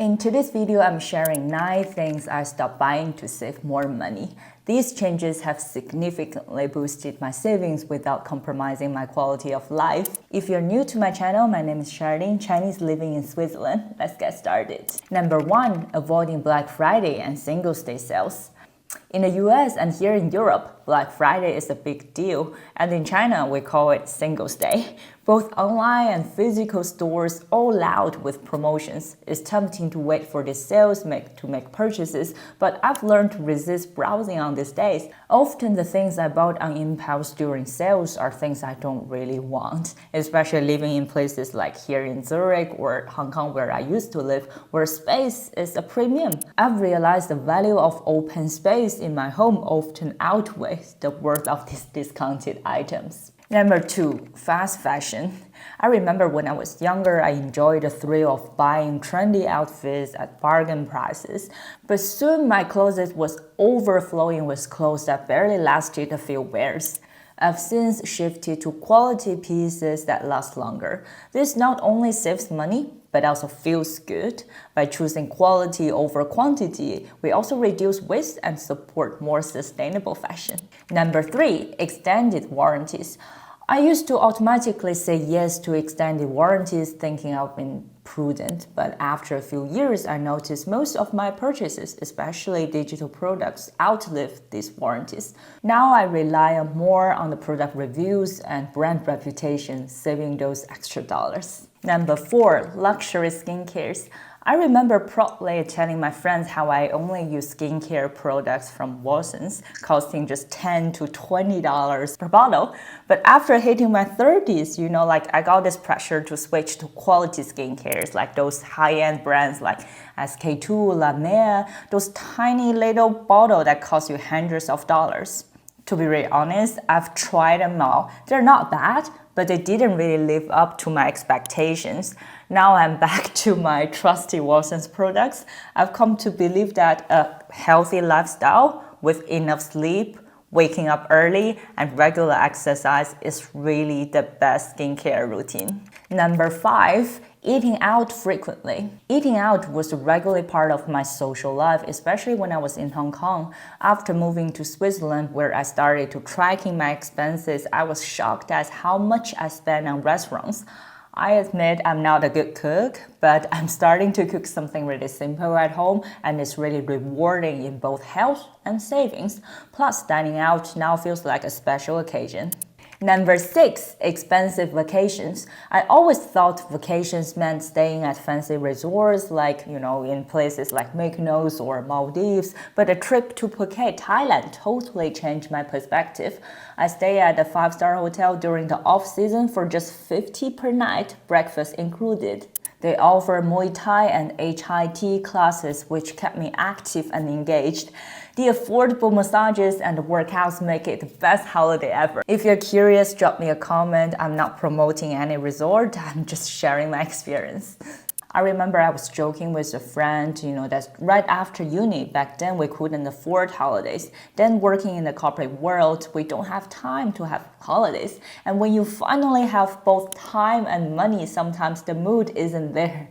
In today's video, I'm sharing 9 things I stopped buying to save more money. These changes have significantly boosted my savings without compromising my quality of life. If you're new to my channel, my name is Charlene, Chinese living in Switzerland. Let's get started. Number 1, avoiding Black Friday and Singles Day sales. In the US and here in Europe, Black Friday is a big deal, and in China we call it Singles Day. Both online and physical stores all loud with promotions. It's tempting to wait for the sales to make purchases, but I've learned to resist browsing on these days. Often the things I bought on impulse during sales are things I don't really want, especially living in places like here in Zurich or Hong Kong where I used to live, where space is a premium. I've realized the value of open space in my home often outweighs the worth of these discounted items. Number 2, fast fashion. I remember when I was younger, I enjoyed the thrill of buying trendy outfits at bargain prices, but soon my closet was overflowing with clothes that barely lasted a few wears. I've since shifted to quality pieces that last longer. This not only saves money, but also feels good. By choosing quality over quantity, we also reduce waste and support more sustainable fashion. Number 3, extended warranties. I used to automatically say yes to extended warranties thinking I've been prudent, but after a few years I noticed most of my purchases, especially digital products, outlive these warranties. Now I rely more on the product reviews and brand reputation, saving those extra dollars. Number 4, luxury skincares. I remember proudly telling my friends how I only use skincare products from Watsons, costing just $10 to $20 per bottle. But after hitting my 30s, I got this pressure to switch to quality skincares, like those high-end brands like SK2, La Mer, those tiny little bottles that cost you hundreds of dollars. To be really honest, I've tried them all. They're not bad, but they didn't really live up to my expectations. Now I'm back to my trusty Watsons products. I've come to believe that a healthy lifestyle with enough sleep, waking up early, and regular exercise is really the best skincare routine. Number 5, eating out frequently. Eating out was a regular part of my social life, especially when I was in Hong Kong. After moving to Switzerland, where I started to tracking my expenses, I was shocked at how much I spent on restaurants. I admit I'm not a good cook, but I'm starting to cook something really simple at home, and it's really rewarding in both health and savings. Plus, dining out now feels like a special occasion. Number 6, expensive vacations. I always thought vacations meant staying at fancy resorts like, in places like Mykonos or Maldives, but a trip to Phuket, Thailand totally changed my perspective. I stay at a 5-star hotel during the off-season for just $50 per night, breakfast included. They offer Muay Thai and HIIT classes, which kept me active and engaged. The affordable massages and the workouts make it the best holiday ever. If you're curious, drop me a comment. I'm not promoting any resort, I'm just sharing my experience. I remember I was joking with a friend, that's right after uni. Back then we couldn't afford holidays. Then working in the corporate world, we don't have time to have holidays. And when you finally have both time and money, sometimes the mood isn't there.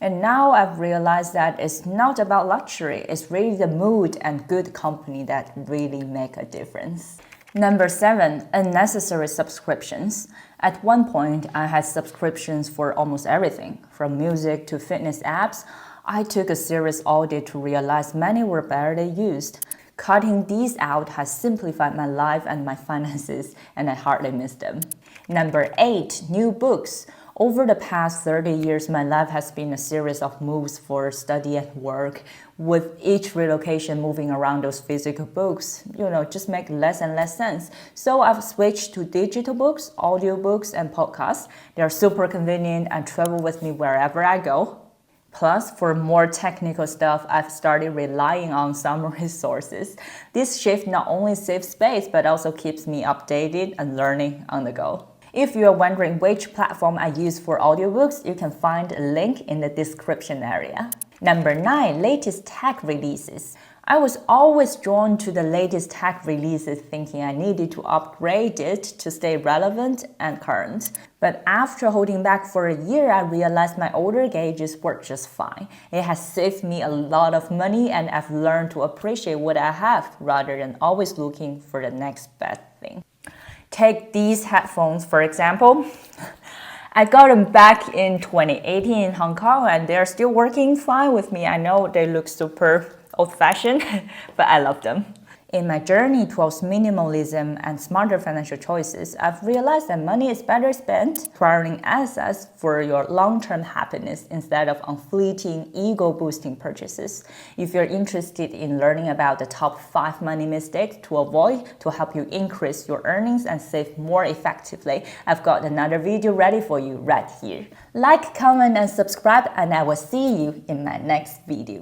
And now I've realized that it's not about luxury, it's really the mood and good company that really make a difference. Number 7, unnecessary subscriptions. At one point, I had subscriptions for almost everything, from music to fitness apps. I took a serious audit to realize many were barely used. Cutting these out has simplified my life and my finances, and I hardly miss them. Number 8, new books. Over the past 30 years, my life has been a series of moves for study and work. With each relocation moving around those physical books, just make less and less sense. So I've switched to digital books, audiobooks, and podcasts. They're super convenient and travel with me wherever I go. Plus, for more technical stuff, I've started relying on some resources. This shift not only saves space, but also keeps me updated and learning on the go. If you are wondering which platform I use for audiobooks, you can find a link in the description area. Number 9, latest tech releases. I was always drawn to the latest tech releases, thinking I needed to upgrade it to stay relevant and current. But after holding back for a year, I realized my older gauges work just fine. It has saved me a lot of money, and I've learned to appreciate what I have rather than always looking for the next best thing. Take these headphones, for example. I got them back in 2018 in Hong Kong, and they're still working fine with me. I know they look super old-fashioned, but I love them. In my journey towards minimalism and smarter financial choices, I've realized that money is better spent acquiring assets for your long-term happiness instead of on fleeting, ego-boosting purchases. If you're interested in learning about the top 5 money mistakes to avoid to help you increase your earnings and save more effectively, I've got another video ready for you right here. Like, comment, and subscribe, and I will see you in my next video.